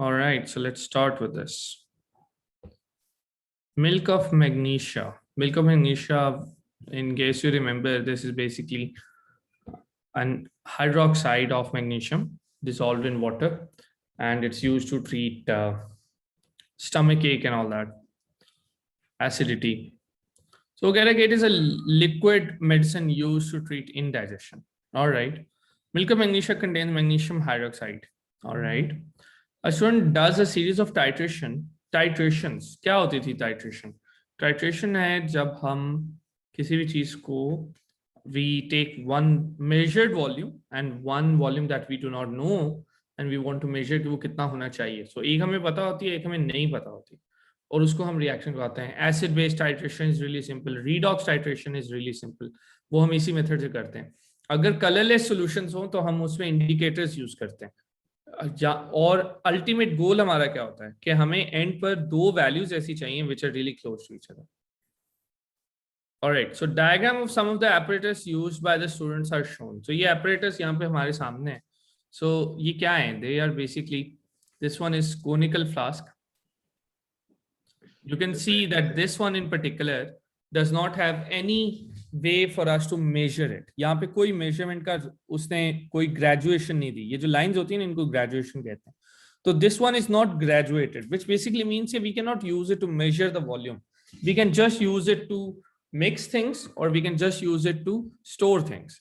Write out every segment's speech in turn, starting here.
All right, so let's start with this. Milk of magnesia. Milk of magnesia, in case you remember, this is basically an hydroxide of magnesium dissolved in water, and it's used to treat stomach ache and all that, acidity. So it is a liquid medicine used to treat indigestion. All right. Milk of magnesia contains magnesium hydroxide. All right. A student does a series of titrations. क्या होती थी titration? Titration है जब हम किसी भी चीज को we take one measured volume and one volume that we do not know and we want to measure कि वो कितना होना चाहिए. So एक हमें पता होती है, एक हमें नहीं पता होती, और उसको हम रिएक्शन करवाते हैं. Acid based titration is really simple, redox titration is really simple, वो हम इसी मेथड से करते हैं. अगर कलरलेस सॉल्यूशंस हो तो हम उसमें इंडिकेटर्स यूज करते हैं. और अल्टीमेट गोल हमारा क्या होता है कि हमें एंड पर दो वैल्यूज ऐसी चाहिए which are really close to each other. Alright, so diagram of some of the apparatus used by the students are shown. So ये apparatus यहाँ पे हमारे सामने है. So ये क्या है? They are basically, this one is conical flask. You can see that this one in particular does not have any way for us to measure it. यहाँ पे कोई measurement का उसने कोई graduation नहीं दी. ये जो lines होती हैं इनको graduation कहते हैं. So this one is not graduated, which basically means we cannot use it to measure the volume. We can just use it to mix things or we can just use it to store things.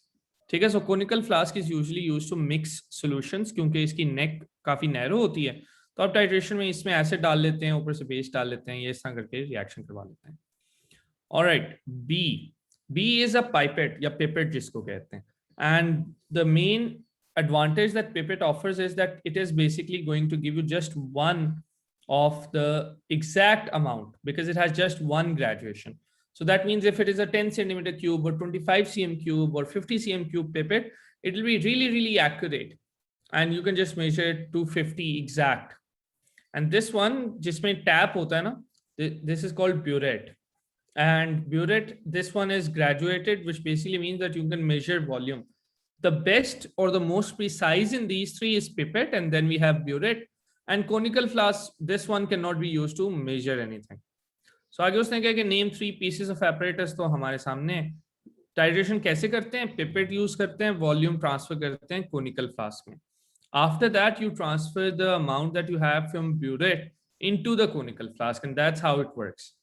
ठीक है. So conical flask is usually used to mix solutions क्योंकि इसकी neck काफी narrow होती है. तो आप titration में इसमें एसिड डाल लेते हैं, ऊपर से बेस डाल लेते हैं, ये इस तरह करके रिएक्शन करवा लेते हैं. Alright, B is a pipette या पिपेट जिसको कहते हैं. And the main advantage that pipette offers is that it is basically going to give you just one of the exact amount because it has just one graduation. So that means if it is a 10 centimeter cube or 25 cm cube or 50 cm cube pipette, it will be really accurate and you can just measure it to 50 exact. And this one जिसमें tap होता है ना, this is called burette. And burette, this one is graduated, which basically means that you can measure volume. The best or the most precise in these three is pipette, and then we have burette. And conical flask, this one cannot be used to measure anything. So आगे उसने कहा कि name 3 pieces of apparatus. तो हमारे सामने titration कैसे करते हैं? पिपेट यूज करते हैं, वॉल्यूम ट्रांसफर करते हैं कोनिकल फ्लास्क में. After that, you transfer the amount that you have from burette into the conical flask, and that's how it works.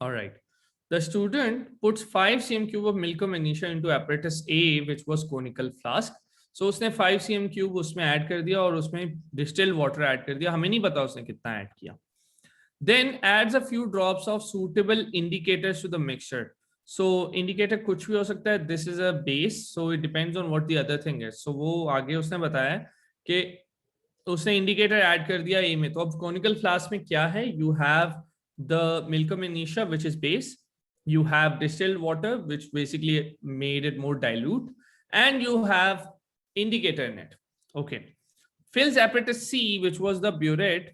All right. The student puts 5 cm cube of milk of magnesia into apparatus A, which was conical flask. So उसने 5 cm cube उसमें add कर दिया और उसमें distilled water add कर दिया. हमें नहीं पता उसने कितना ऐड किया. Then adds a few drops of suitable indicators to the mixture. So indicator कुछ भी हो सकता है. This is a base, so it depends on what the other thing is. So वो आगे उसने बताया कि उसने indicator ऐड कर दिया A में. तो अब conical flask में क्या है? You have the milk of magnesia, which is base. You have distilled water, which basically made it more dilute, and you have indicator in it. Okay. Fills apparatus C, which was the burette,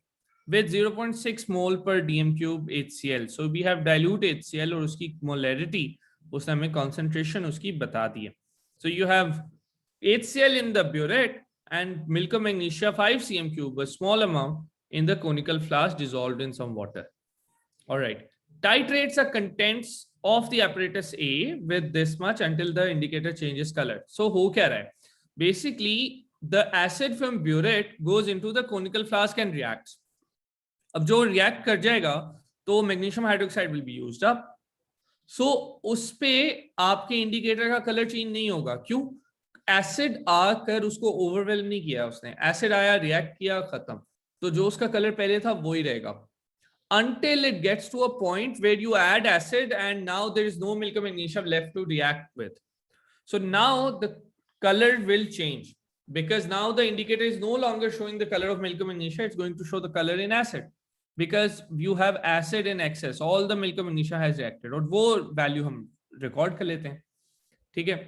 with 0.6 mole per dm cube HCl. So we have dilute HCl और उसकी molarity, उसने हमें concentration उसकी बता दी है. So you have HCl in the burette and milk of magnesia 5 cm cube, a small amount, in the conical flask dissolved in some water. All right. Titrates the contents of the apparatus A with this much until the indicator changes color. So हो क्या रहा है? Basically, the acid from burette goes into the conical flask and reacts. अब जो react कर जाएगा तो magnesium hydroxide will be used up. So उस पे आपके indicator का color change नहीं होगा. क्यों? Acid आकर उसको overwhelm नहीं किया उसने. Acid आया, react किया, खत्म. तो जो उसका color पहले था वो ही रहेगा. Until it gets to a point where you add acid and now there is no milk of magnesia left to react with. So now the color will change because now the indicator is no longer showing the color of milk of magnesia. It's going to show the color in acid because you have acid in excess. All the milk of magnesia has reacted और वो value हम record कर लेते हैं. ठीक है.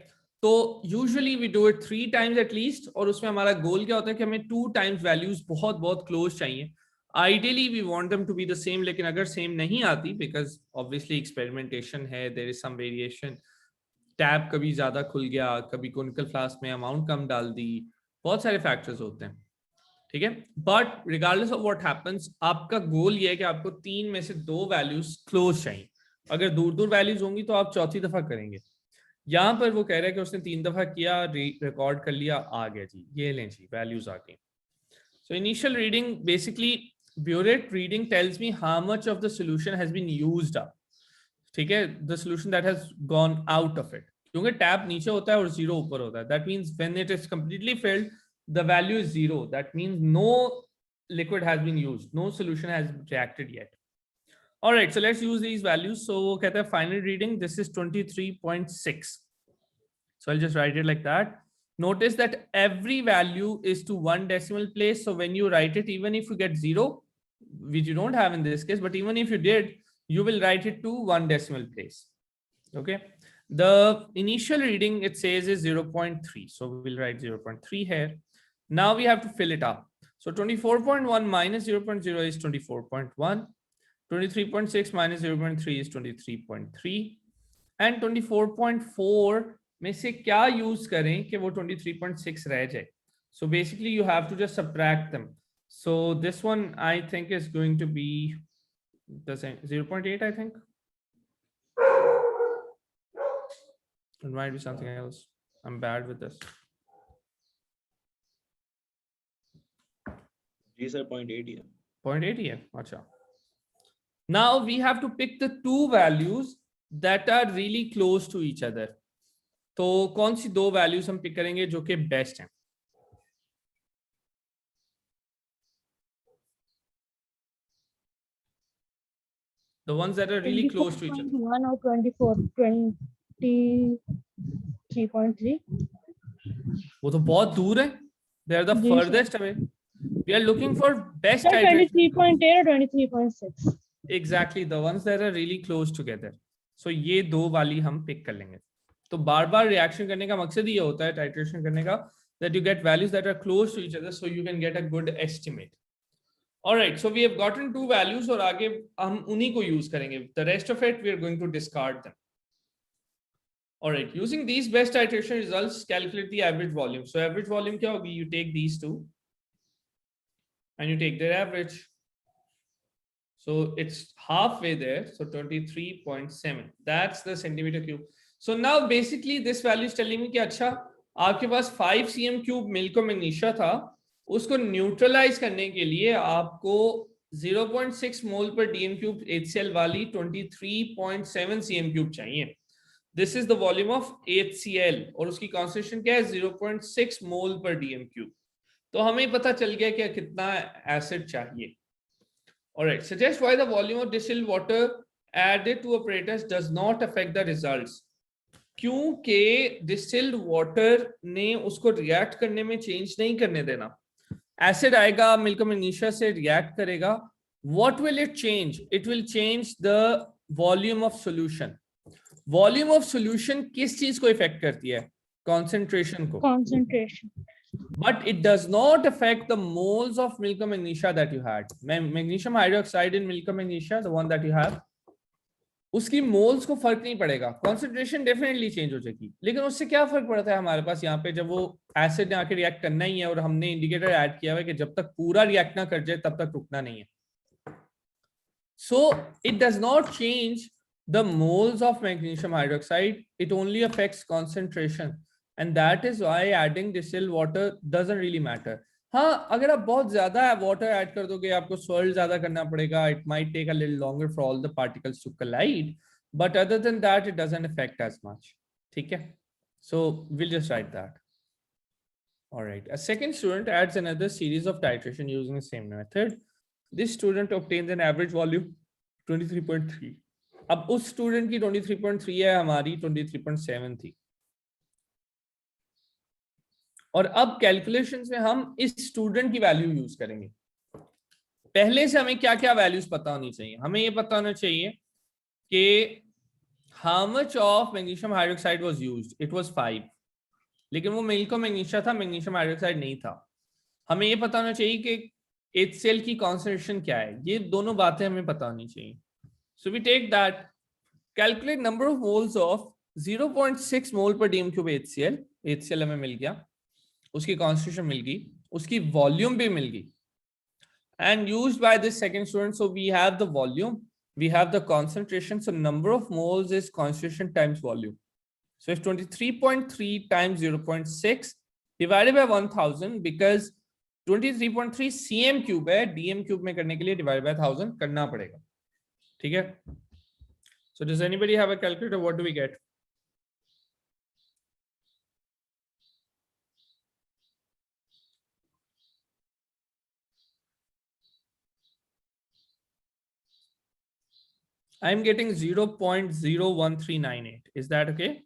तो usually we do it 3 times at least और उसमें हमारा goal क्या होता है कि हमें 2 times values बहुत close चाहिए. Ideally we want them to be the same, लेकिन अगर same नहीं आती because obviously experimentation है, there is some variation. Tap कभी ज्यादा खुल गया, कभी conical flask में amount कम डाल दी, बहुत सारे factors होते हैं. ठीक है। But regardless of what happens, आपका गोल ये है कि आपको 3 में से 2 वैल्यूज क्लोज चाहिए। अगर दूर दूर वैल्यूज होंगी तो आप चौथी दफा करेंगे। यहाँ पर वो कह रहा है कि उसने 3 दफा किया, रिकॉर्ड कर लिया, आ गया जी, ये लें जी, वैल्यूज आ गई। So initial reading, basically burette reading tells me how much of the solution has been used up, ठीक है, the solution that has gone out of it, क्योंकि टैप नीचे होता है और 0 ऊपर होता है। That means when it is completely filled the value is 0. That means no liquid has been used, no solution has reacted yet. All right, so let's use these values. So वो कहता है final reading, this is 23.6. So I'll just write it like that. Notice that every value is to 1 decimal place. So when you write it, even if you get 0, which you don't have in this case, but even if you did, you will write it to 1 decimal place. Okay. The initial reading, it says, is 0.3. So we'll write 0.3 here. Now we have to fill it up. So 24.1 minus 0.0 is 24.1. 23.6 minus 0.3 is 23.3. And 24.4 में से क्या use करें कि वो 23.6 रह जाए? So basically you have to just subtract them. So this one I think is going to be the same, 0.8 I think. It might be something else. I'm bad with this. Sir, 0.8 here. 0.8 here. Acha. Now we have to pick the 2 values that are really close to each other. तो कौन सी 2 values हम pick करेंगे जो कि best हैं? The ones that are really close to each other. 1 or 23.3. वो तो बहुत दूर है. They are the ji, furthest away. We are looking for best Sir, iteration. 23.8 or 23.6. Exactly, the ones that are really close together. So ये 2 वाली हम pick कर लेंगे. तो बार बार reaction करने का मकसद ये होता है titration करने का, that you get values that are close to each other so you can get a good estimate. All right, so we have gotten 2 values और आगे हम उन्हीं को use करेंगे. The rest of it we are going to discard them. All right, using these best titration results, calculate the average volume. So average volume क्या होगी? You take these 2 and you take their average. So it's halfway there. So 23.7. That's the centimeter cube. So now basically this value is telling me कि अच्छा आपके पास 5 cm cube मिल्को magnesia था, उसको neutralise करने के लिए आपको 0.6 मोल पर DM क्यूब HCl वाली 23.7 cm क्यूब चाहिए. This is the volume of HCl और उसकी कॉन्सेंट्रेशन क्या है? 0.6 मोल पर DM क्यूब. तो हमें पता चल गया कि कितना एसिड चाहिए. All right, suggest why the volume of distilled water added to apparatus does not affect the results. क्योंकि distilled water ने उसको react करने में change नहीं करने देना. Acid आएगा, मिल्को मैग्नीशिया से react करेगा. What will it change? It will change the volume of solution. Volume of solution किस चीज को affect करती है? Concentration को. Concentration. But it does not affect the moles of milk magnesia that you had. Magnesium hydroxide in milk magnesia, the one that you have, उसकी moles को फर्क नहीं पड़ेगा. Concentration definitely change हो जाएगी. लेकिन उससे क्या फर्क पड़ता है हमारे पास यहाँ पे, जब वो एसिड ने आके रिएक्ट करना ही है और हमने इंडिकेटर ऐड किया हुआ है कि जब तक पूरा रिएक्ट ना कर जाए तब तक रुकना नहीं है. So it does not change the moles of magnesium hydroxide. It only affects concentration. And that is why adding distilled water doesn't really matter. हाँ, अगर आप बहुत ज्यादा water add कर दोगे, आपको swirl ज्यादा करना पड़ेगा. It might take a little longer for all the particles to collide. But other than that, it doesn't affect as much. ठीक है? So we'll just write that. All right. A second student adds another series of titration using the same method. This student obtains an average volume 23.3. अब उस student की 23.3 है, हमारी 23.7 थी. और अब कैलकुलेशंस में हम इस स्टूडेंट की वैल्यू यूज करेंगे. पहले से हमें क्या क्या वैल्यूज पता होनी चाहिए? हमें ये पता होना चाहिए कि how much of magnesium hydroxide was used. It was 5, लेकिन वो मिल्को मैग्नीशिया था, मैग्नीशियम हाइड्रोक्साइड नहीं था. हमें ये पता होना चाहिए कि HCl की कॉन्सेंट्रेशन क्या है. ये दोनों बातें हमें पता होनी चाहिए. So we take that, calculate number of moles of 0.6 मोल पर DM क्यूब HCl. HCl हमें मिल गया, उसकी कॉन्सेंट्रेशन मिल गई. उसकी वॉल्यूम भी मिल गई, and used by this second student. So we have the volume, we have the concentration. So number of moles is concentration times volume. So it's 23.3 times 0.6 divided by 1000, because 23.3 cm cube है, dm cube में करने के लिए divided by 1000 करना पड़ेगा. ठीक है? So does anybody have a calculator? What do we get? I'm getting 0.01398. Is that okay?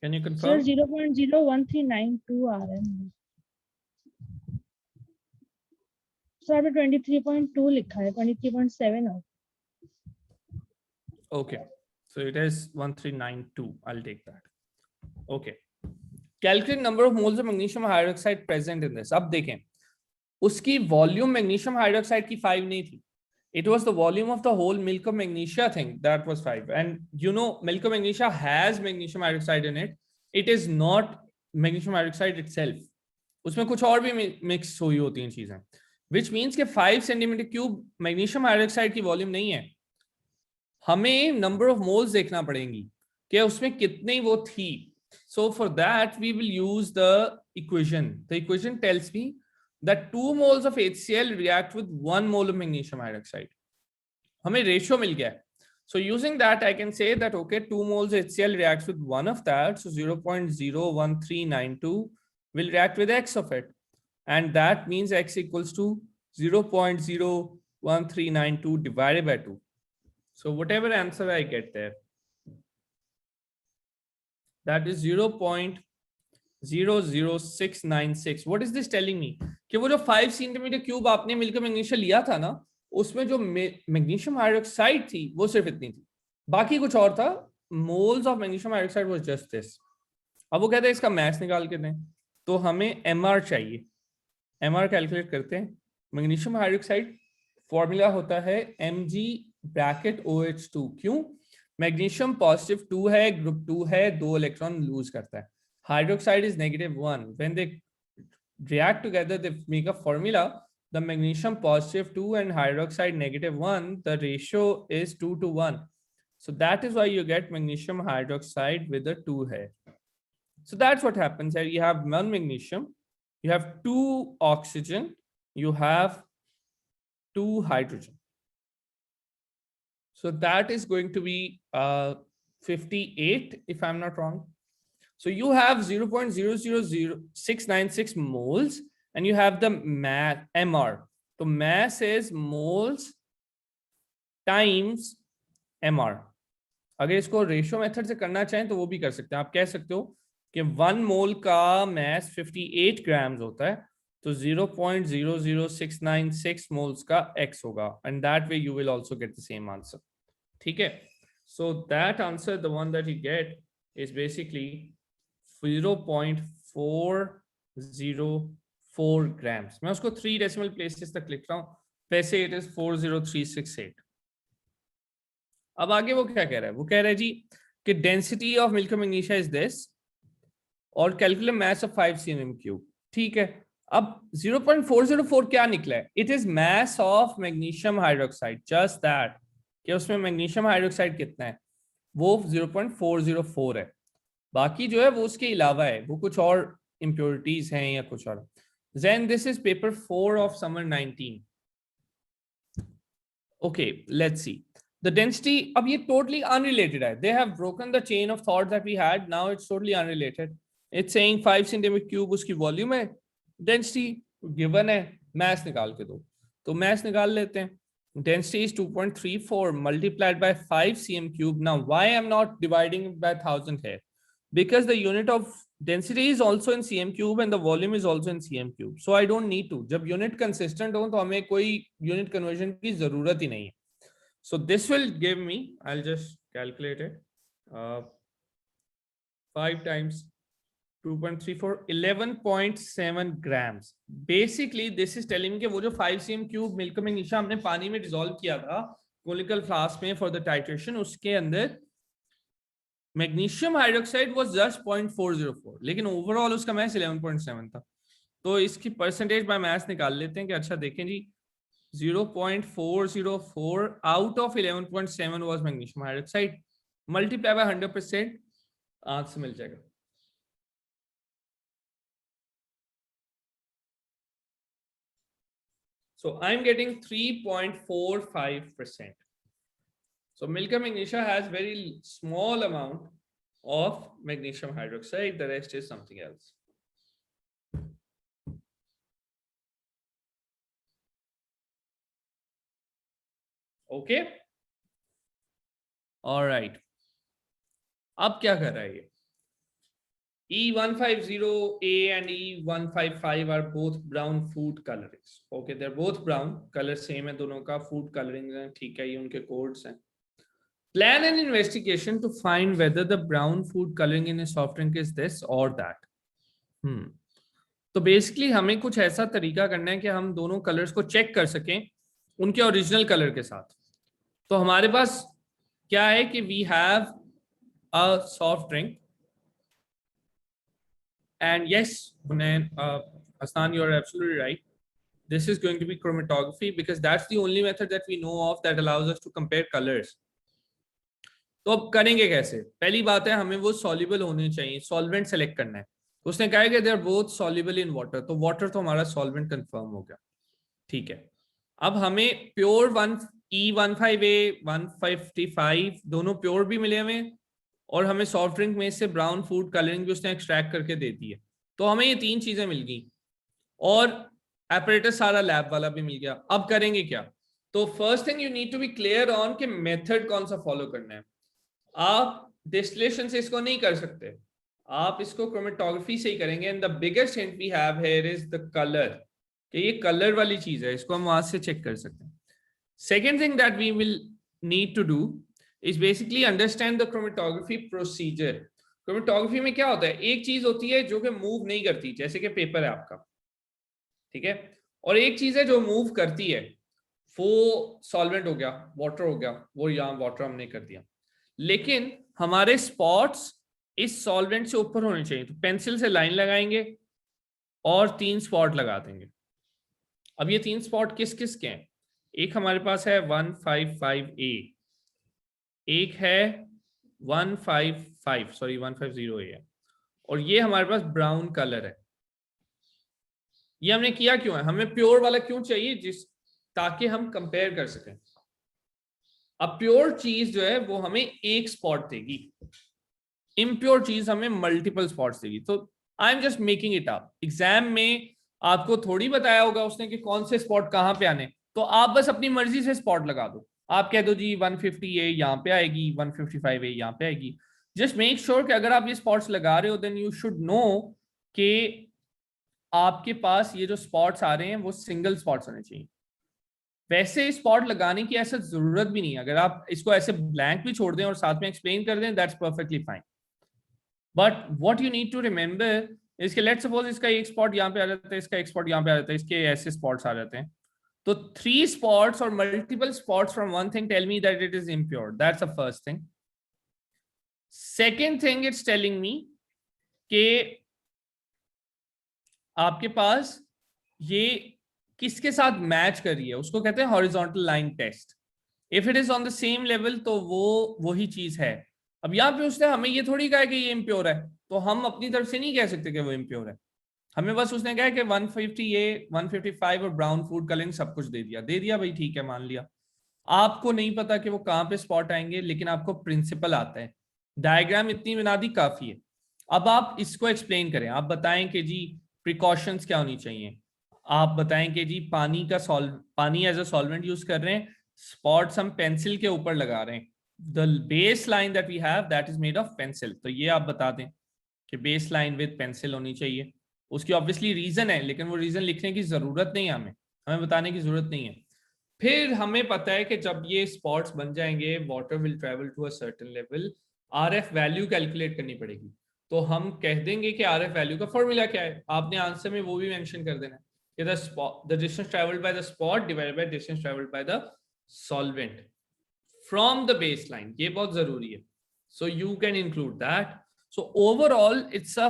Can you Sir, confirm? 0.01392 आ रहा है. सर आपने 23.2 लिखा है, 23.7 हो. Okay, so it is 1392. I'll take that. Okay. Calculate number of moles of magnesium hydroxide present in this. अब देखें, उसकी volume magnesium hydroxide की 5 नहीं थी. It was the volume of the whole milk of magnesia thing that was 5. And you know, milk of magnesia has magnesium hydroxide in it. It is not magnesium hydroxide itself. उसमें कुछ और भी mix हुई होती हैं चीजें. Which means कि 5 centimeter cube magnesium hydroxide की volume नहीं है. हमें number of moles देखना पड़ेंगी कि उसमें कितनी वो थी. So for that we will use the equation. The equation tells me that 2 moles of HCl react with 1 mole of magnesium hydroxide. हमें ratio मिल गया है. So using that I can say that okay, 2 moles HCl reacts with one of that, so 0.01392 will react with X of it, and that means X equals to 0.01392 divided by 2. So whatever answer I get there, that is 0.00696. What is this telling me? कि वो जो 5 centimeter cube आपने मिलकर magnesium लिया था ना, उसमें जो मैग्नीशियम हाइड्रोक्साइड थी वो सिर्फ इतनी थी, बाकी कुछ और था. Moles of magnesium hydroxide was just this. अब वो कहते हैं इसका मास निकाल के दें, तो हमें एमआर चाहिए. एमआर कैलकुलेट करते हैं. मैग्नीशियम हाइड्रोक्साइड फॉर्मूला होता है Mg(OH2). क्यों? मैग्नीशियम पॉजिटिव 2 है, ग्रुप 2 है, 2 इलेक्ट्रॉन लूज करता है. Hydroxide is -1. When they react together, they make a formula. The magnesium +2 and hydroxide -1, the ratio is 2 to 1. So that is why you get magnesium hydroxide with a 2 here. So that's what happens here. You have 1 magnesium, you have 2 oxygen, you have 2 hydrogen. So that is going to be 58 if I'm not wrong. So you have 0.000696 moles and you have the mass MR. So mass is moles times MR. अगर इसको ratio method से करना चाहें तो वो भी कर सकते हैं. आप कह सकते हो कि 1 मोल का mass 58 grams होता है, तो 0.00696 moles का X होगा, and that way you will also get the same answer. ठीक है? So that answer, the one that you get, is basically 0.404 grams. मैं उसको 3 decimal places तक लिख रहा हूँ, वैसे it is 40368. अब आगे वो क्या कह रहा है? वो कह रहा है जी कि density of milk of magnesia is this और calculate mass of 5 cm3. ठीक है. अब 0.404 क्या निकला है? It is mass of magnesium hydroxide, just that. कि उसमें magnesium hydroxide कितना है? वो 0.404 है. बाकी जो है वो उसके अलावा है, वो कुछ और impurities हैं या कुछ और. Then this is paper 4 of summer 19. Okay, let's see. The density, अब ये totally unrelated है. They have broken the chain of thought that we had. Now it's totally unrelated. It's saying 5 centimeter cube उसकी volume है, density given है, mass निकाल के दो. तो mass निकाल लेते हैं. Density is 2.34 multiplied by 5 cm cube. Now why I'm not dividing by 1000 here? Because the unit of density is also in cm cube and the volume is also in cm cube. So I don't need to. जब unit consistent हो तो हमें कोई unit conversion की जरूरत ही नहीं है. So this will give me, I'll just calculate it. 5 times 2.34, 11.7 grams. Basically, this is telling me कि वो जो 5 cm cube milk of magnesia हमने पानी में dissolve किया था conical flask में for the titration, उसके अंदर magnesium hydroxide was just 0.404, लेकिन overall उसका mass 11.7 था. तो इसकी परसेंटेज बाय मैथ्स निकाल लेते हैं कि अच्छा देखें जी 0.404 out of 11.7 was magnesium hydroxide, multiply by 100%, answer मिल जाएगा। So I'm getting 3.45%. So Milka magnesia has very small amount of magnesium hydroxide. The rest is something else. Okay. All right. अब क्या कर रहा है ये? E150A and E155 are both brown food colorings. Okay, they're both brown. Color same है दोनों का, food coloring है, ठीक है, ये उनके codes हैं. Plan an investigation to find whether the brown food coloring in a soft drink is this or that. तो बेसिकली हमें कुछ ऐसा तरीका करना है कि हम दोनों कलर्स को चेक कर सकें उनके ओरिजिनल कलर के साथ। तो हमारे पास क्या है कि we have a soft drink and yes, Hassan, you are absolutely right. This is going to be chromatography because that's the only method that we know of that allows us to compare colors. तो अब करेंगे कैसे? पहली बात है हमें वो soluble होने चाहिए, सॉल्वेंट सेलेक्ट करना है। उसने कहा कि they are both soluble in water, तो वाटर तो हमारा सॉल्वेंट कंफर्म हो गया, ठीक है। अब हमें प्योर E15A 155 दोनों प्योर भी मिले हमें, और हमें सॉफ्ट ड्रिंक में से ब्राउन फूड कलरिंग भी उसने एक्सट्रैक्ट करके दे दी है। तो हमें ये तीन चीजें मिल गई और एपरेटस सारा लैब वाला भी मिल गया। अब करेंगे क्या? तो first thing you need to be clear on कि मेथड कौन सा फॉलो करना है। आप डिस्टिलेशन से इसको नहीं कर सकते, आप इसको क्रोमेटोग्राफी से ही करेंगे। And the biggest hint we have here is the colour, कि ये कलर वाली चीज है, इसको हम वहां से चेक कर सकते हैं। Second thing that we will need to do is basically understand the chromatography procedure. Chromatography में क्या होता है? एक चीज होती है जो कि मूव नहीं करती, जैसे कि पेपर है आपका, ठीक है, और एक चीज है जो मूव करती है, वो सॉल्वेंट हो गया, वाटर हो गया, वो यहाँ वाटर हमने कर दिया। लेकिन हमारे स्पॉट्स इस सॉल्वेंट से ऊपर होने चाहिए, तो पेंसिल से लाइन लगाएंगे और 3 स्पॉट लगा देंगे। अब ये 3 स्पॉट किस किस के हैं? एक हमारे पास है 155A, एक है 150A है, और ये हमारे पास ब्राउन कलर है। ये हमने किया क्यों है? हमें प्योर वाला क्यों चाहिए? ताकि हम कंपेयर कर सकें। अब प्योर चीज जो है वो हमें एक स्पॉट देगी, इम्प्योर चीज हमें मल्टीपल स्पॉट्स देगी। तो आई am just making it up. Exam में आपको थोड़ी बताया होगा उसने कि कौन से स्पॉट कहां पे आने, तो आप बस अपनी मर्जी से स्पॉट लगा दो। आप कह दो जी 150A यहाँ पे आएगी, 155A यहाँ पे आएगी। जस्ट मेक श्योर कि अगर आप ये स्पॉट्स लगा रहे हो देन यू शुड नो कि आपके पास ये जो स्पॉट्स आ रहे हैं वो सिंगल स्पॉट्स होने चाहिए। वैसे स्पॉट लगाने की ऐसा जरूरत भी नहीं है, अगर आप इसको ऐसे ब्लैंक भी छोड़ दें और साथ में एक्सप्लेन कर दें that's perfectly fine. But what you need to remember इसके, लेट सपोज इसका एक स्पॉट यहाँ पे आ जाता है, इसका एक स्पॉट यहाँ पे आ जाता है, इसके ऐसे स्पॉट्स आ जाते हैं, तो 3 spots or multiple spots from one thing tell me that it is impure. That's the first thing. Second thing, it's telling me कि आपके पास ये किसके साथ मैच कर रही है, उसको कहते हैं horizontal line test. If it is on the same level तो वो वही चीज है। अब यहाँ पे उसने हमें ये थोड़ी कहा कि ये इम्प्योर है, तो हम अपनी तरफ से नहीं कह सकते कि वो इम्प्योर है। हमें बस उसने कहा कि 150A 155 और ब्राउन फूड कलरिंग सब कुछ दे दिया भाई, ठीक है, मान लिया। आपको नहीं पता कि वो कहाँ पे स्पॉट आएंगे, लेकिन आपको प्रिंसिपल आता है, डायग्राम इतनी बना दी काफी है। अब आप इसको एक्सप्लेन करें, आप बताएं कि जी प्रिकॉशंस क्या होनी चाहिए, आप बताएं कि जी पानी एज अ सॉल्वेंट यूज कर रहे हैं, स्पॉट्स हम पेंसिल के ऊपर लगा रहे हैं, the base line that we have that is made of pencil, तो ये आप बता दें कि बेस लाइन विद पेंसिल होनी चाहिए। उसकी ऑब्वियसली रीजन है, लेकिन वो रीजन लिखने की जरूरत नहीं है, हमें बताने की जरूरत नहीं है। फिर हमें पता है कि जब ये स्पॉट्स बन जाएंगे water will travel to a certain level, RF value calculate करनी पड़ेगी। तो हम कह देंगे कि आरएफ वैल्यू का फॉर्मूला क्या है, आपने आंसर में वो भी मेंशन कर देना है कि the distance travelled by the spot divided by distance travelled by the solvent from the base line. ये बहुत जरूरी है, so you can include that. So overall it's a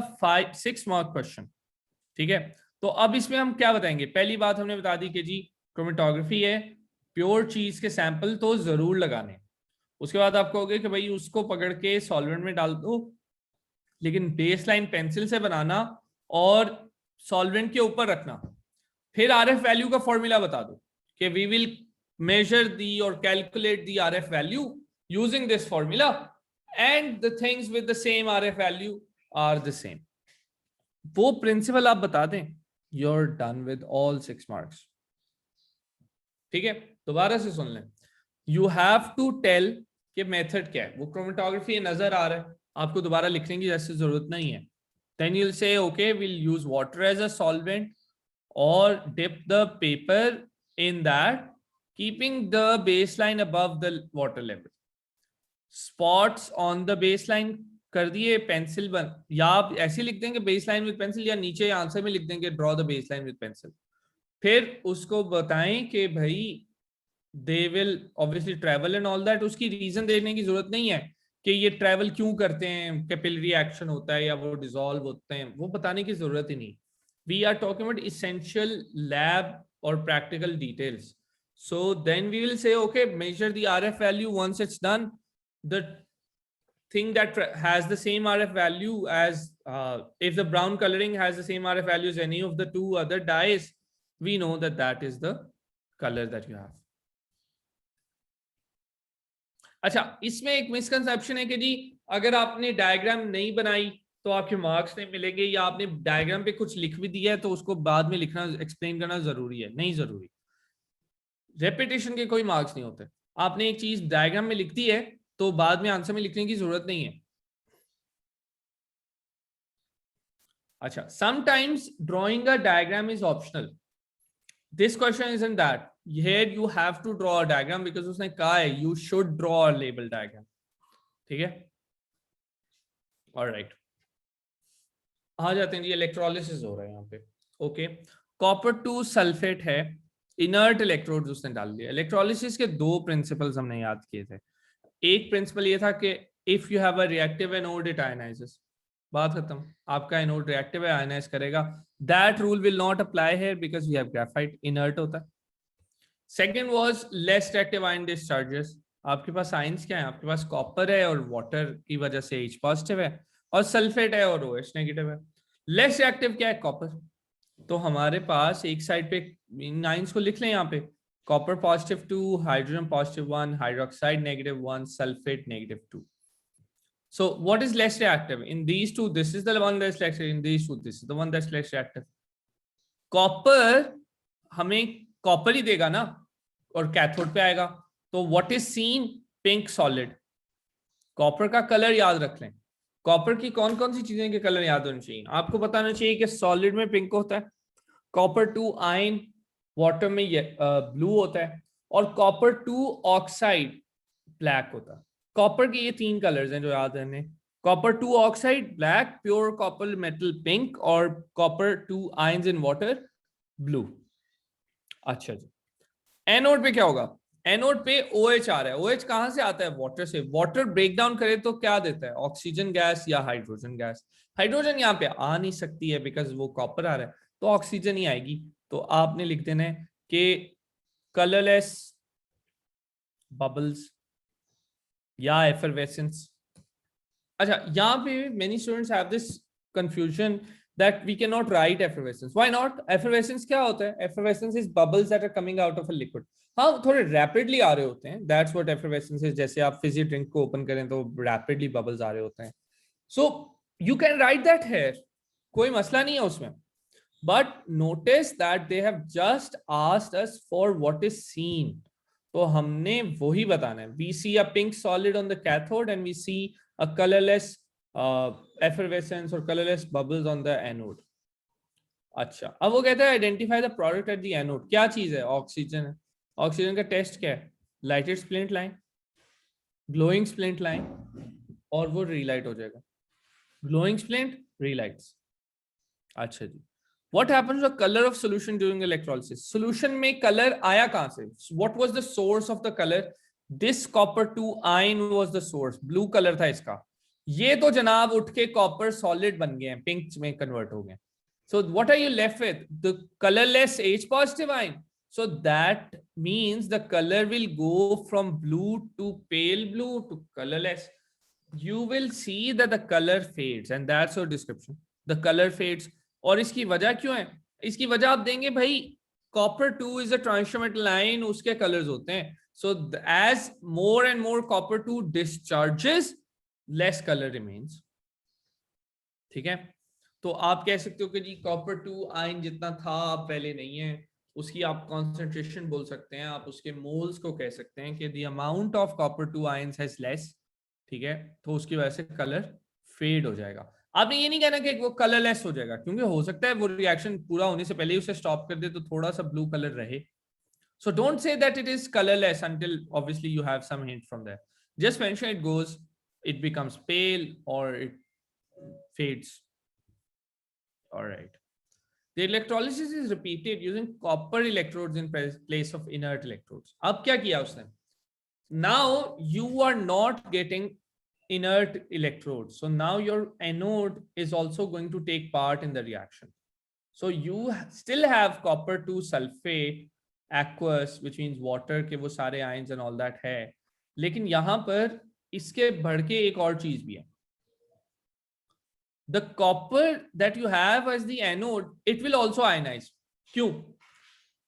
6 mark question, ठीक है। तो अब इसमें हम क्या बताएंगे? पहली बात हमने बता दी कि जी क्रोमेटोग्राफी है, प्योर चीज के सैंपल तो जरूर लगाने। उसके बाद आप कहोगे कि भाई उसको पकड़ के सॉल्वेंट में डाल दो, लेकिन बेसलाइन पेंसिल से बनाना और सॉल्वेंट के ऊपर रखना, फिर आरएफ वैल्यू का फॉर्मूला बता दो कि we will measure the or calculate the RF value using this formula, and the things with the same RF value are the same. वो प्रिंसिपल आप बता दें, you're done with all 6 marks. ठीक है, दोबारा से सुन लें। You have to tell कि मेथड क्या है। वो क्रोमेटोग्राफी नजर आ रहा है, आपको दोबारा लिखने की जैसे जरूरत नहीं है। Then you'll say okay, we'll use water as a solvent or dip the paper in that, keeping the baseline above the water level. Spots on the baseline कर दिए, पेंसिल बन, या आप ऐसे लिख देंगे बेसलाइन विद पेंसिल, या नीचे आंसर में लिख देंगे draw the baseline with pencil. फिर उसको बताएं कि भाई they will obviously travel and all that. उसकी रीजन देने की जरूरत नहीं है कि ये ट्रेवल क्यों करते हैं, कैपिलरी एक्शन होता है या वो डिसॉल्व होते हैं, वो बताने की जरूरत ही नहीं। We are talking about essential lab और practical details. So then we will say, okay, measure the RF value. Once it's done, the thing that has the same RF value as, if the brown coloring has the same RF value as any of the two other dyes, we know that that is the color that you have. अच्छा, इसमें एक misconception है कि जी अगर आपने diagram नहीं बनाई तो आपके मार्क्स नहीं मिलेंगे, या आपने डायग्राम पे कुछ लिख भी दिया है तो उसको बाद में लिखना, एक्सप्लेन करना जरूरी है। नहीं जरूरी, रेपिटेशन के कोई मार्क्स नहीं होते। आपने एक चीज डायग्राम में लिख दी है तो बाद में आंसर में लिखने की जरूरत नहीं है। अच्छा, sometimes drawing a diagram is optional. This question is in that here you have to draw a diagram, because उसने कहा है you should draw a label diagram. ठीक है, ऑलराइट, आ जाते हैं जी। इलेक्ट्रोलिसिस हो रहा है यहाँ पे। ओके, कॉपर 2 सल्फेट है, इनर्ट इलेक्ट्रोड्स उसने डाल दिया। इलेक्ट्रोलिसिस के 2 प्रिंसिपल्स हमने याद किए थे। एक प्रिंसिपल ये था कि if you have a reactive anode it ionises, बात खत्म। आपका एनोड रिएक्टिव है, आयनाइज करेगा। That rule will not apply here because we have graphite, inert होता है। Second was less reactive ion discharges. आपके पास आयंस क्या है? आपके पास कॉपर है और वाटर की वजह से H पॉजिटिव है, और सल्फेट है और OH नेगेटिव है। लेस रिएक्टिव क्या है? कॉपर। तो हमारे पास एक साइड पे इन आयंस को लिख लें यहाँ पे, copper positive 2, hydrogen positive 1, hydroxide negative 1, sulfate negative 2. So what is less reactive? In these two, this is the one that's less reactive. In these two, this is the one that's less reactive. Copper हमें copper ही देगा ना, और cathode पे आएगा। तो what is seen? Pink solid. Copper का colour याद रख लें। कॉपर की कौन कौन सी चीजें के कलर याद होने चाहिए? आपको बताना चाहिए कि सॉलिड में पिंक होता है, कॉपर 2 आयन वाटर में ब्लू होता है, और कॉपर 2 ऑक्साइड ब्लैक होता है। कॉपर के ये 3 कलर्स हैं जो याद रहने। Copper 2 oxide black, pure copper metal pink, और copper 2 ions in water blue. अच्छा जी, एनोड पे क्या होगा? एनोड पे OH आ रहा है। OH कहां से आता है? वाटर से। वाटर ब्रेक डाउन करे तो क्या देता है? ऑक्सीजन गैस या हाइड्रोजन गैस। हाइड्रोजन यहाँ पे आ नहीं सकती है बिकॉज वो कॉपर आ रहा है, तो ऑक्सीजन ही आएगी। तो आपने लिख देना है कि कलरलेस बबल्स या एफरवेसेंस। अच्छा, यहाँ पे many students have this confusion that we cannot write effervescence. Why not? Effervescence क्या होता है? Effervescence is bubbles that are coming out of a liquid. हाँ, थोड़े rapidly आ रहे होते हैं। That's what effervescence is. जैसे आप fizzy drink को open करें तो rapidly bubbles आ रहे होते हैं। So you can write that here. कोई मसला नहीं है उसमें। But notice that they have just asked us for what is seen. तो हमने वही बताना है। We see a pink solid on the cathode and we see a colorless effervescence or colorless bubbles on the anode. अच्छा, अब वो कहता है identify the product at the anode. क्या चीज है? ऑक्सीजन है। ऑक्सीजन का टेस्ट क्या है? Lighted splint line, glowing splint line, और वो रीलाइट हो जाएगा। Glowing splint, relights. अच्छा जी, what happens to the color of solution during electrolysis? Solution में कलर आया कहां से? What was the source of the color? This copper 2 ion was the source. Blue colour था इसका। ये तो जनाब उठ के कॉपर सॉलिड बन गए हैं, पिंक में कन्वर्ट हो गए। So what are you left with? The colorless H positive ion. So that means the color will go from blue to pale blue to colorless. You will see that the color fades, and that's your description. The color fades. और इसकी वजह क्यों है? इसकी वजह आप देंगे भाई, copper 2 is a transition metal ion, उसके colors होते हैं. So as more and more copper 2 discharges, less color remains. ठीक है? तो आप कह सकते हो कि जी copper 2 आयन जितना था अब पहले नहीं है, उसकी आप concentration बोल सकते हैं, आप उसके moles को कह सकते हैं कि the amount of copper 2 ions has less. ठीक है? तो उसकी वजह से कलर फेड हो जाएगा. आपने ये नहीं कहना कि वो कलरलेस हो जाएगा, क्योंकि हो सकता है वो रिएक्शन पूरा होने से पहले ही उसे स्टॉप कर दे तो थोड़ा सा ब्लू कलर रहे. So don't say that it is colorless until obviously you have some hint from there. Just mention it goes, it becomes pale or it fades. All right. The electrolysis is repeated using copper electrodes in place of inert electrodes. अब क्या किया उसने? Now you are not getting inert electrodes. So now your anode is also going to take part in the reaction. So you still have copper 2 sulfate, aqueous, which means water के वो सारे ions and all that है. लेकिन यहाँ पर इसके बढ़ के एक और चीज भी है. The copper that you have as the anode, it will also ionize. क्यों?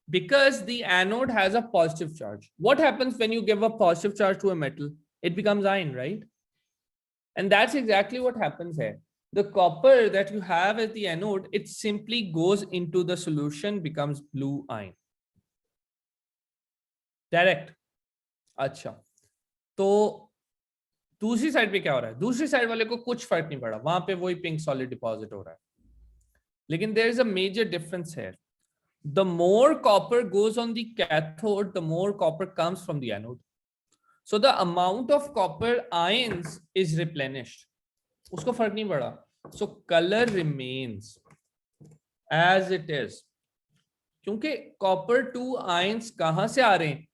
Because the anode has a positive charge. What happens when you give a positive charge to a metal? It becomes iron, right? And that's exactly what happens here. The copper that you have as the anode, it simply goes into the solution, becomes blue ion. Direct. अच्छा. तो दूसरी side पे क्या हो रहा है? दूसरी side वाले को कुछ फर्क नहीं पड़ा, वहां पे वही पिंक सॉलिड डिपॉजिट हो रहा है. लेकिन there is a major difference here. The more copper goes on the cathode, the more copper comes from the anode. So the amount of copper ions is replenished. उसको फर्क नहीं पड़ा. So color remains as it is. क्योंकि copper 2 ions कहां से आ रहे हैं?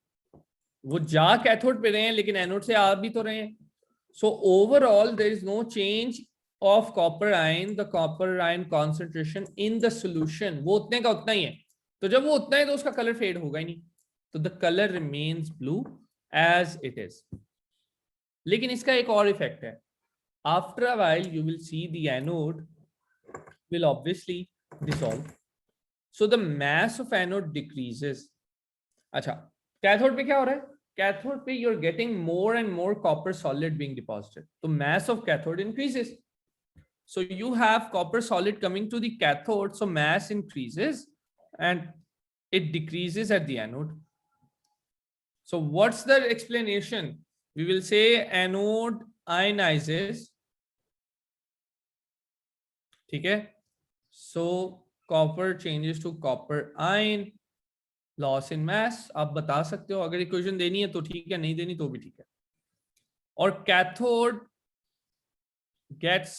वो जा कैथोड पे रहे हैं, लेकिन एनोड से आ भी तो रहे हैं. So overall there is no change of copper ion, the copper ion concentration in the solution. वो उतने का उतना ही है. तो जब वो उतना है तो उसका कलर फेड होगा ही नहीं. तो the color remains blue as it is. लेकिन इसका एक और इफेक्ट है. After a while you will see the anode will obviously dissolve. So the mass of anode decreases. अच्छा, कैथोड पे क्या हो रहा है? Cathode पे you're getting more and more copper solid being deposited. So mass of cathode increases. So you have copper solid coming to the cathode, so mass increases and it decreases at the anode. So what's the explanation? We will say anode ionizes. ठीक है? So copper changes to copper ion. Loss in mass आप बता सकते हो. अगर equation देनी है तो ठीक है, नहीं देनी तो भी ठीक है. और कैथोड गेट्स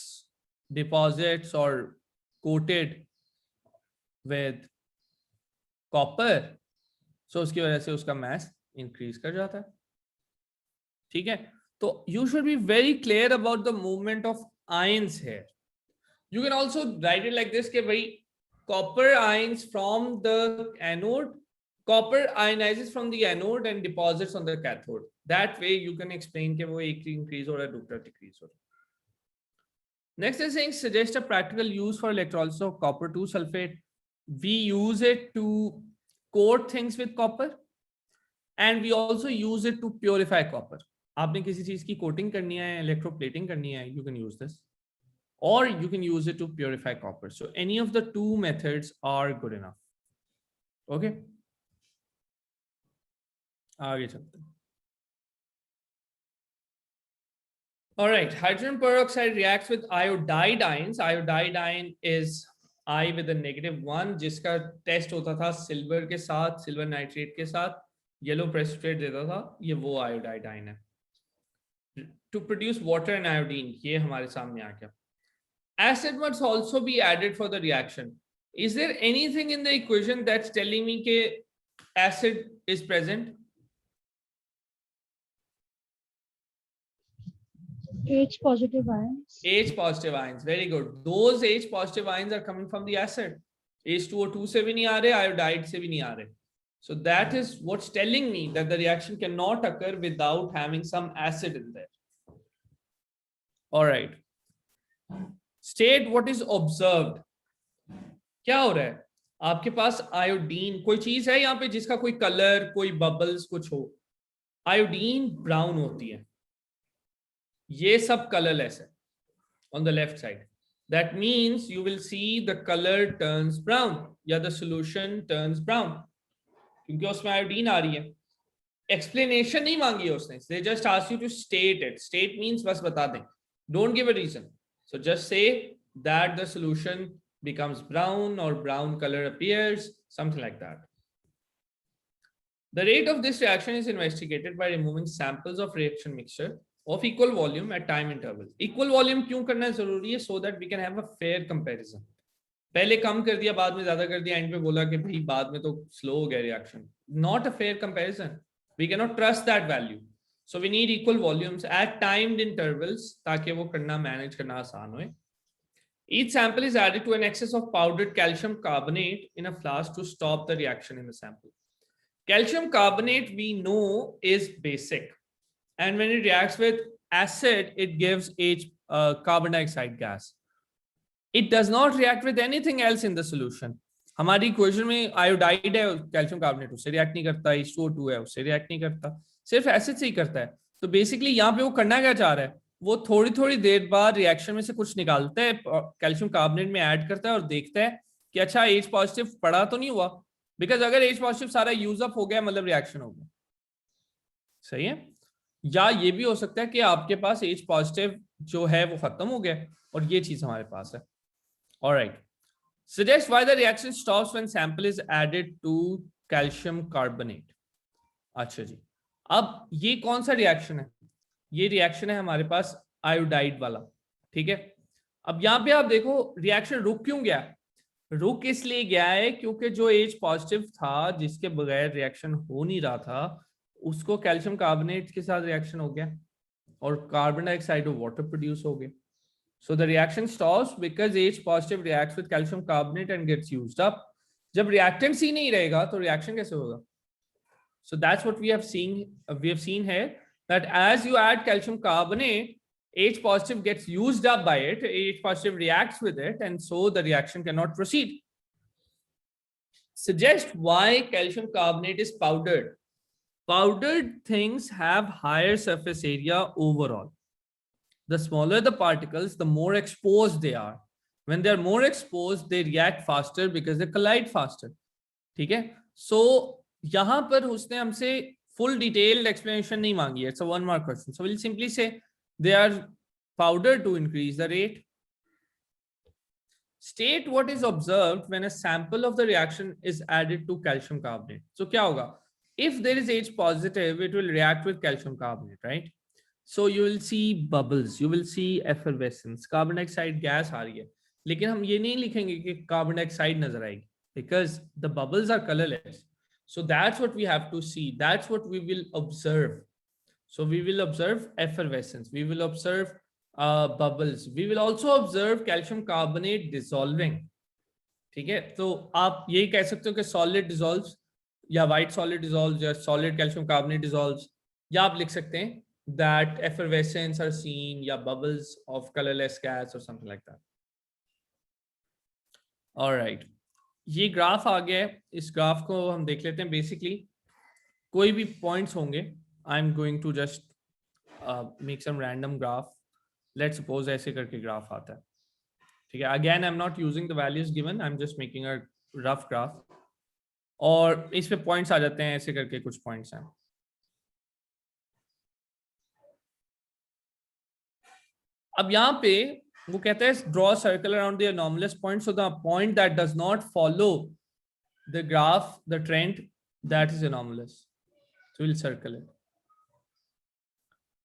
डिपॉजिट्स और कोटेड विद कॉपर, सो उसकी वजह से उसका मैस इंक्रीज कर जाता है. ठीक है? तो you should be very clear about the movement of ions here. You can also right it like this कि भाई copper ions from the anode, copper ionizes from the anode and deposits on the cathode. That way you can explain कि वो एक increase हो रहा है, दूसरा decrease हो रहा है. Next is saying suggest a practical use for electrolysis of copper 2 sulfate. We use it to coat things with copper and we also use it to purify copper. आपने किसी चीज की coating करनी है, electroplating करनी है, you can use this, or you can use it to purify copper. So any of the two methods are good enough. Okay. आगे चलते हैं. All right, hydrogen peroxide reacts with iodide ions. Iodide ion is I with a -1, जिसका test होता था silver के साथ, silver nitrate के साथ, येलो प्रेसिपिटेट देता था. ये वो iodide ion है. To produce water and iodine, ये हमारे सामने आ गया. Acid must also be added for the reaction. Is there anything in the equation that's telling me कि acid is present? H positive ions. H positive ions, very good. Those H positive ions are coming from the acid. H2O2 से भी नहीं आ रहे, iodide से भी नहीं आ रहे. So that is what's telling me that the reaction cannot occur without having some acid in there. All right. State what is observed. क्या हो रहा है? आपके पास आयोडीन, कोई चीज है यहाँ पे जिसका कोई कलर, कोई बबल्स कुछ हो. आयोडीन ब्राउन होती है. ये सब कलरलेस है on the left side. That means you will see the color turns brown या the solution turns brown क्योंकि उसमें आयोडीन आ रही है. Explanation नहीं मांगी है उसने. They just ask you to state it. State means बस बता दें. Don't give a reason. So just say that the solution becomes brown or brown color appears, something like that. The rate of this reaction is investigated by removing samples of reaction mixture of equal volume at time intervals. Equal volume क्यों करना जरूरी है? So that we can have a fair comparison. पहले कम कर दिया, बाद में ज्यादा कर दिया, एंड पे बोला कि भाई बाद में तो स्लो हो गया reaction. Not a fair comparison. We cannot trust that value. So we need equal volumes at timed intervals ताकि वो करना मैनेज करना आसान हो. Each sample is added to an excess of powdered calcium carbonate in a flask to stop the reaction in the sample. Calcium carbonate we know is basic, and when it reacts with acid, it gives carbon dioxide gas. It does not react with anything else in the solution. हमारी equation में iodide है, calcium carbonate उससे react नहीं करता, H2O2 है उससे react नहीं करता, सिर्फ एसिड से ही करता है. तो बेसिकली यहाँ पे वो करना क्या चाह रहा है, वो थोड़ी थोड़ी देर बाद रिएक्शन में से कुछ निकालता है, कैल्शियम कार्बोनेट में ऐड करता है और देखता है कि अच्छा H पॉजिटिव पड़ा तो नहीं हुआ, बिकॉज अगर H पॉजिटिव सारा यूज अप हो गया मतलब रिएक्शन हो गया. सही है. या ये भी हो सकता है कि आपके पास H पॉजिटिव जो है वो खत्म हो गया और ये चीज हमारे पास है. Alright. Suggest why the reaction stops when sample is added to calcium carbonate. अच्छा जी, अब ये कौन सा रिएक्शन है? ये रिएक्शन है हमारे पास आयोडाइड वाला. ठीक है. अब यहाँ पे आप देखो रिएक्शन रुक क्यों गया? रुक इसलिए गया है क्योंकि जो H पॉजिटिव था जिसके बगैर रिएक्शन हो नहीं रहा था, उसको कैल्शियम कार्बोनेट के साथ रिएक्शन हो गया और कार्बन डाइऑक्साइड और वाटर प्रोड्यूस हो गए. So the reaction stops because H positive reacts with calcium carbonate and gets used up. जब reactants ही नहीं रहेगा तो reaction कैसे होगा? So that's what we have seen here, that as you add calcium carbonate, H positive gets used up by it, H positive reacts with it, and so the reaction cannot proceed. Suggest why calcium carbonate is powdered. Powdered things have higher surface area overall. The smaller the particles, the more exposed they are. When they are more exposed, they react faster because they collide faster. ठीक है. So यहाँ पर उसने हमसे full detailed explanation नहीं मांगी है. It's a one mark question. So we'll simply say they are powdered to increase the rate. State what is observed when a sample of the reaction is added to calcium carbonate. So क्या होगा? If there is H positive, it will react with calcium carbonate, right? So you will see bubbles, you will see effervescence, carbon dioxide gas आ रही है, लेकिन हम ये नहीं लिखेंगे कि carbon dioxide नजर आएगी, because the bubbles are colorless. So that's what we have to see. That's what we will observe. So we will observe effervescence. We will observe bubbles. We will also observe calcium carbonate dissolving. ठीक है. तो आप यही कह सकते हो कि solid dissolves या white solid dissolves या solid calcium carbonate dissolves, या आप लिख सकते हैं that effervescence are seen या bubbles of colorless gas or something like that. All right. ये ग्राफ आ गया है. इस ग्राफ को हम देख लेते हैं. बेसिकली कोई भी पॉइंट्स होंगे, I am going to just make some random graph. Let's suppose ऐसे करके ग्राफ आता है. ठीक है. Again I am not using the values given, I am just making a rough graph और इस पे पॉइंट्स आ जाते हैं. ऐसे करके कुछ पॉइंट्स हैं. अब यहाँ पे वो कहता है draw circle around the anomalous point, so the point that does not follow the graph the trend that is anomalous, so will circle it.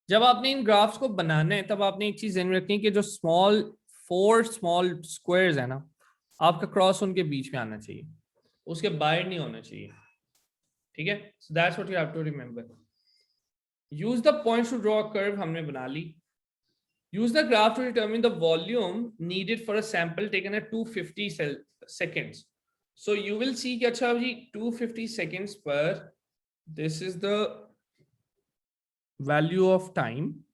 जब आपने इन ग्राफ्स को बनाना है तब आपने एक चीज ध्यान रखनी है कि जो फोर स्मॉल स्क्वायर्स है ना, आपका क्रॉस उनके बीच में आना चाहिए, उसके बाहर नहीं होना चाहिए. ठीक है. So that's what you have to remember. Use the points to draw a curve. हमने बना ली. Use the graph to determine the volume needed for a sample taken at 250 seconds. So you will see कि अच्छा जी 250 seconds पर this is the value of time.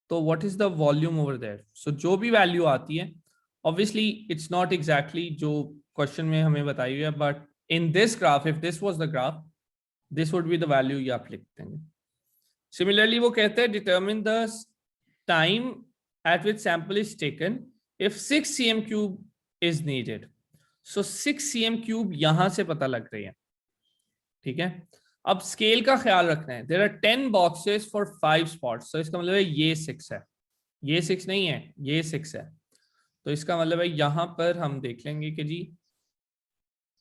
तो what is the volume over there? So जो भी value आती है, obviously it's not exactly जो question में हमें बताई हुई है, but in this graph, if this was the graph, this would be the value ये आप लिख देंगे. Similarly वो कहते हैं determine the time at which sample is taken if 6 cm cube is needed. So 6 cm cube यहां से पता लग रही है, ठीक है. अब स्केल का ख्याल रखना है. There are 10 boxes for 5 spots. So इसका मतलब है ये 6 है, ये 6 नहीं है, ये 6 है. तो इसका मतलब है यहां पर हम देख लेंगे कि जी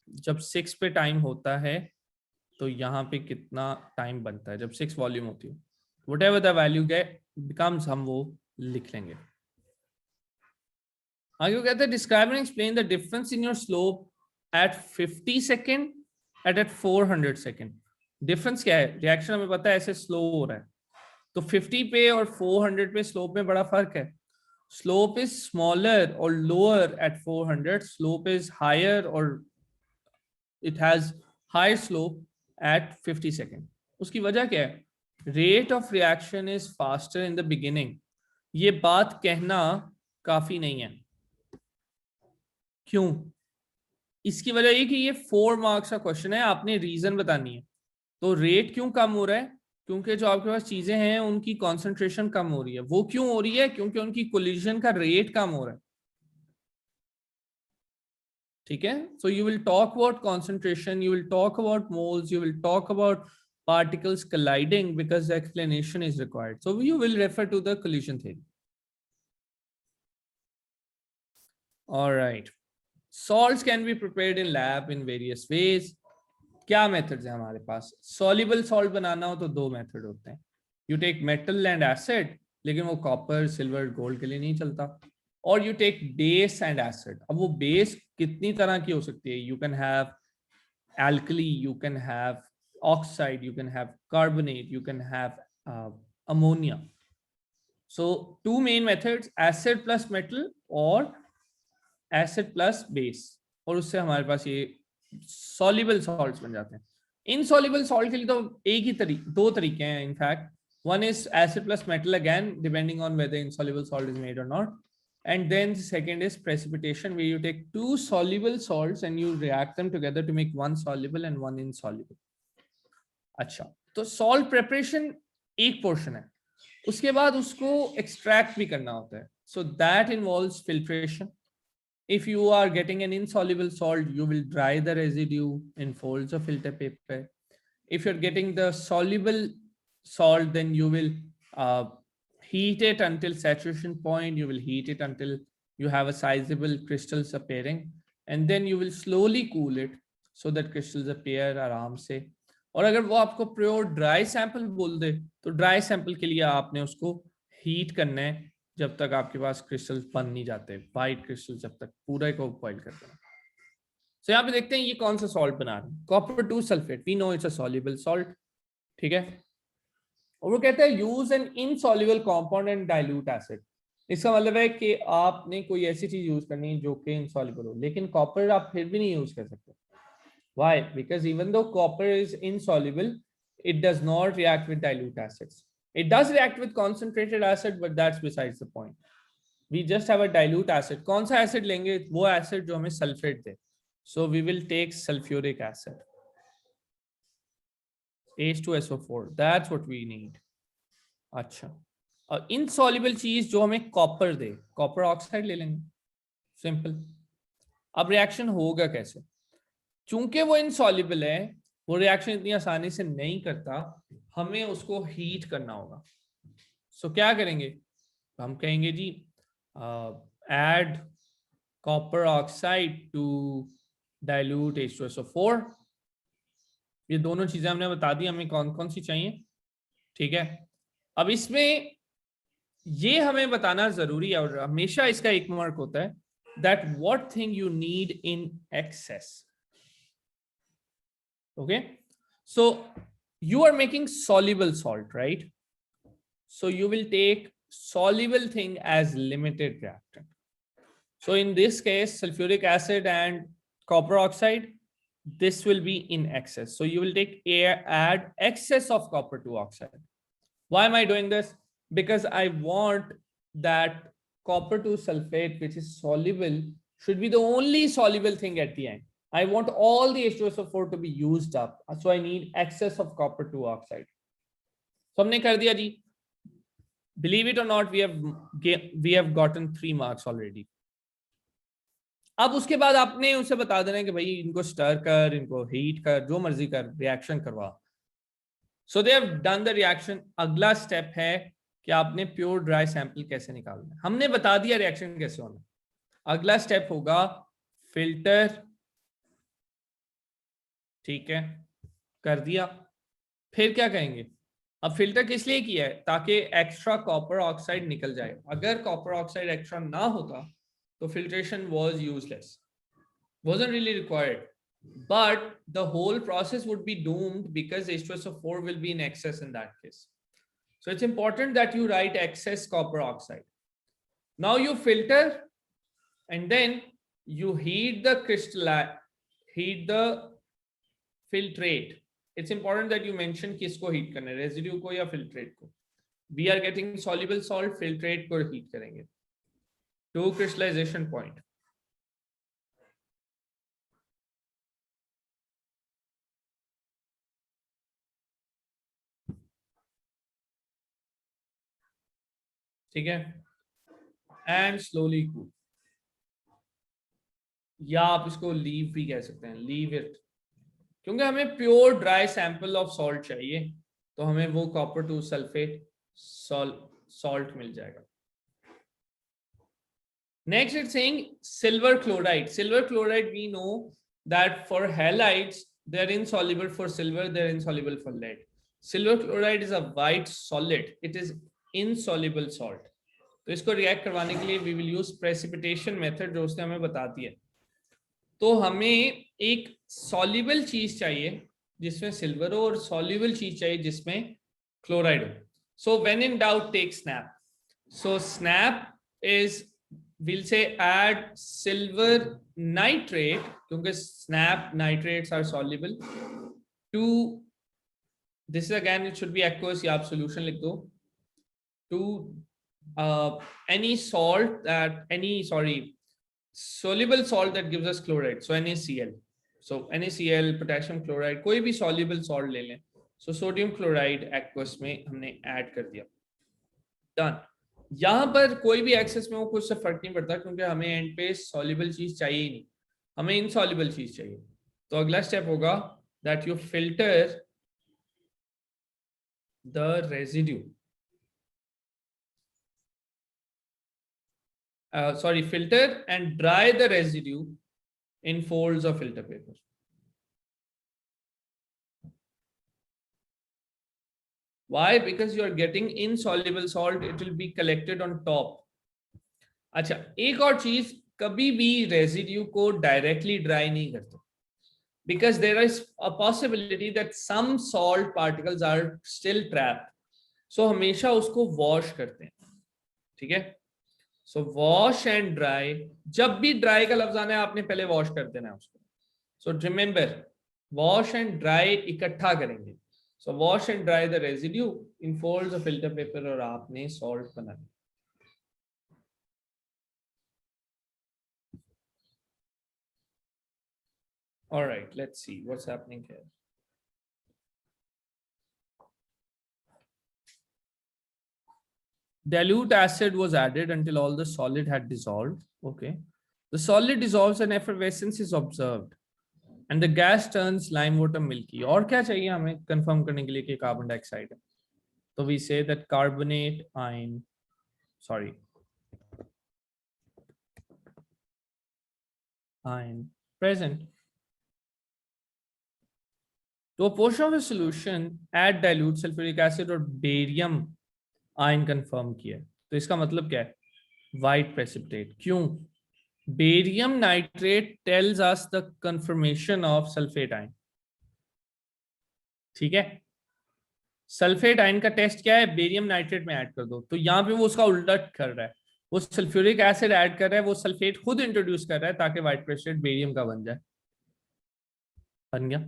जब 6 पे टाइम होता है तो यहाँ पे कितना टाइम बनता है जब 6 वॉल्यूम होती है. Whatever the value get becomes, हम वो लिख लेंगे. आगे वो कहते हैं describe and explain the difference in your slope at 50 second and at 400 second. Difference क्या है? रिएक्शन हमें पता है ऐसे स्लो हो रहा है, तो 50 पे और 400 पे स्लोप में बड़ा फर्क है. स्लोप इज स्मॉलर और lower at 400, slope is higher और it has higher slope at 50 second. उसकी वजह क्या है? Rate of reaction is faster in the beginning. ये बात कहना काफी नहीं है. क्यों? इसकी वजह ये कि ये 4 मार्क्स का क्वेश्चन है, आपने रीजन बतानी है. तो रेट क्यों कम हो रहा है? क्योंकि जो आपके पास चीजें हैं उनकी कॉन्सेंट्रेशन कम हो रही है. वो क्यों हो रही है? क्योंकि उनकी कोलिजन का रेट कम हो रहा है. ठीक है. So you will talk about concentration, you will talk about moles, you will talk about particles colliding because the explanation is required. So you will refer to the collision theory. All right. Salts can be prepared in lab in various ways. क्या methods है हमारे पास? Soluble salt बनाना हो तो 2 method होते हैं. You take metal and acid, लेकिन वो copper, silver, gold के लिए नहीं चलता. Or you take base and acid. अब वो base कितनी तरह की हो सकती है? You can have alkali, you can have oxide, you can have carbonate, you can have ammonia. So 2 main methods, acid plus metal or acid plus base. और उससे हमारे पास ये soluble salts बन जाते हैं. Insoluble salt के लिए तो एक ही दो तरीके हैं in fact. One is acid plus metal again, depending on whether insoluble salt is made or not. And then the second is precipitation, where you take 2 soluble salts and you react them together to make 1 soluble and 1 insoluble. अच्छा, तो salt preparation एक portion है, उसके बाद उसको extract भी करना होता है. So that involves filtration. If you are getting an insoluble salt, you will dry the residue in folds of filter paper. If you're getting the soluble salt, then you will heat it until saturation point. You will heat it until you have a sizable crystals appearing, and then you will slowly cool it so that crystals appear आराम से. और अगर वो आपको pure dry sample बोल दे तो dry sample के लिए आपने उसको हीट करना है जब तक आपके पास क्रिस्टल्स बन नहीं जाते, वाइट क्रिस्टल जब तक पूरा को बॉइल करते हैं. सो यहाँ पे देखते हैं ये कौन सा सॉल्ट बना रहे हैं. Copper 2 sulphate, we know it's a soluble salt. ठीक है. और वो कहते हैं use an insoluble compound and dilute acid. इसका मतलब है कि आपने कोई ऐसी चीज यूज करनी है जो कि इनसॉल्युबल हो, लेकिन कॉपर आप फिर भी नहीं यूज कर सकते. Why? Because even though copper is insoluble, it does not react with dilute acids. It does react with concentrated acid, but that's besides the point. We just have a dilute acid. कौन सा acid लेंगे? वो acid जो हमें sulfate they. So we will take sulfuric acid. H2SO4. That's what we need. अच्छा. और insoluble चीज जो हमें copper दे, copper oxide ले लेंगे. Simple. अब reaction होगा कैसे? चूंकि वो इनसॉल्युबल है, वो रिएक्शन इतनी आसानी से नहीं करता, हमें उसको हीट करना होगा. सो क्या करेंगे? हम कहेंगे जी add copper oxide to dilute H2SO4. ये दोनों चीजें हमने बता दी हमें कौन कौन सी चाहिए. ठीक है. अब इसमें ये हमें बताना जरूरी है और हमेशा इसका एक मार्क होता है, that what thing you need in excess. Okay, so you are making soluble salt, right? So you will take soluble thing as limited reactant. So in this case, sulfuric acid and copper oxide, this will be in excess. So you will add excess of copper to oxide. Why am I doing this? Because I want that copper to sulfate, which is soluble, should be the only soluble thing at the end. I want all the H2SO4 to be used up. So I need excess of copper to oxide. So हमने कर दिया जी. Believe it or not, we have gotten 3 marks already. अब उसके बाद आपने उसे बता देना है कि भाई इनको स्टर कर, इनको हीट कर, जो मर्जी कर, रिएक्शन करवा. So they have done the reaction. अगला स्टेप है कि आपने प्योर ड्राई सैंपल कैसे निकालना है. हमने बता दिया रिएक्शन कैसे होना. अगला स्टेप होगा फिल्टर. ठीक है, कर दिया. फिर क्या करेंगे? अब फिल्टर किस लिए किया है? ताकि एक्स्ट्रा कॉपर ऑक्साइड निकल जाए. अगर कॉपर ऑक्साइड एक्स्ट्रा ना होता तो filtration was useless, wasn't really required, but the whole process would be doomed because H2SO4 will be in excess in that case. So it's important that you write excess copper oxide. Now you filter and then you heat the filtrate. It's important that you mention किसको heat करना है, residue को या filtrate को. We are getting soluble salt, filtrate को heat करेंगे to crystallization point. ठीक है, and slowly cool. या आप इसको लीव भी कह सकते हैं, लीव इट, क्योंकि हमें pure dry sample of salt चाहिए, तो हमें वो कॉपर टू सल्फेट सॉल्ट मिल जाएगा. Next, it's saying silver chloride. Silver chloride, we know that for halides, they're insoluble for silver, they're insoluble for lead. Silver chloride is a white solid. It is insoluble salt. तो इसको react करवाने के लिए we will use precipitation method, जो उसने हमें बताती है. तो हमें एक soluble चीज चाहिए जिसमें सिल्वर हो, और soluble चीज चाहिए जिसमें क्लोराइड हो. So when in doubt, take snap. So snap is, we'll say add silver nitrate, क्योंकि snap nitrates are soluble, to this is again it should be aqueous, या आप solution लिख दो, to any salt that soluble salt that gives us chloride. So NaCl. So NaCl, potassium chloride, कोई भी soluble salt ले लें. So sodium chloride aqueous में हमने add कर दिया. Done. यहाँ पर कोई भी एक्सेस में हो, कुछ से फर्क नहीं पड़ता, क्योंकि हमें एंड पे सॉल्युबल चीज चाहिए ही नहीं, हमें इनसॉल्युबल चीज चाहिए. तो अगला स्टेप होगा that you filter the residue, filter and dry the residue in folds of filter paper. Why? Because you are getting insoluble salt, it will be collected on top. अच्छा, एक और चीज, कभी भी रेजिड्यू को डायरेक्टली ड्राई नहीं करते, because there is a possibility that some salt particles are still trapped. So हमेशा उसको वॉश करते हैं. ठीक है, so wash and dry. जब भी ड्राई का लफ्ज आना है आपने पहले वॉश कर देना है उसको. So remember, wash and dry इकट्ठा करेंगे. So wash and dry the residue in folds of filter paper, और आपने salt banana. All right, let's see what's happening here. Dilute acid was added until all the solid had dissolved. Okay. The solid dissolves and effervescence is observed. And the gas turns lime water milky. और क्या चाहिए हमें confirm करने के लिए कि carbon dioxide है? So we say that carbonate ion, ion present. To a portion of a solution, add dilute sulfuric acid और barium ion confirm किया. तो इसका मतलब क्या है? White precipitate. क्यों? Barium nitrate tells us the conformation of sulfate ion. ठीक है? सल्फेट आयन का टेस्ट क्या है, बेरियम नाइट्रेट में ऐड कर दो, तो यहाँ पे वो उसका उल्टा कर रहा है, वो सल्फ्यूरिक एसिड ऐड कर रहा है, वो सल्फेट खुद इंट्रोड्यूस कर रहा है ताकि व्हाइट प्रेसिपिटेट बेरियम का बन जाए। बन गया।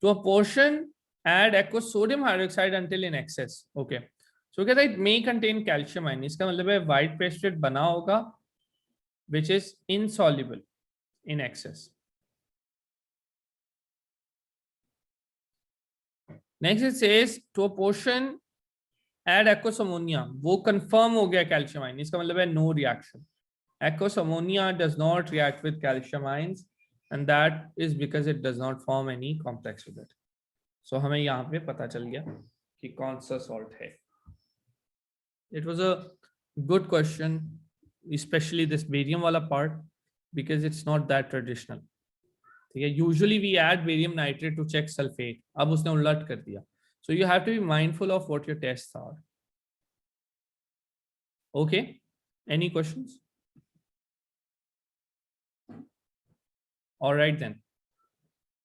तो a portion add aqueous sodium hydroxide until in excess. Okay. So कहता है it may contain calcium ion, इसका मतलब है white precipitate बना होगा which is insoluble in excess. Next it says to a portion add aqueous ammonia, वो confirm हो गया calcium ion, इसका मतलब है no reaction. Aqueous ammonia does not react with calcium ions and that is because it does not form any complex with it. So हमें यहाँ पे पता चल गया कि कौन सा सॉल्ट है. It was a good question, especially this barium वाला part, because it's not that traditional. ठीक है, usually we add barium nitrate to check sulfate. अब उसने उलट कर दिया. So you have to be mindful of what your tests are. Okay, any questions? All right then.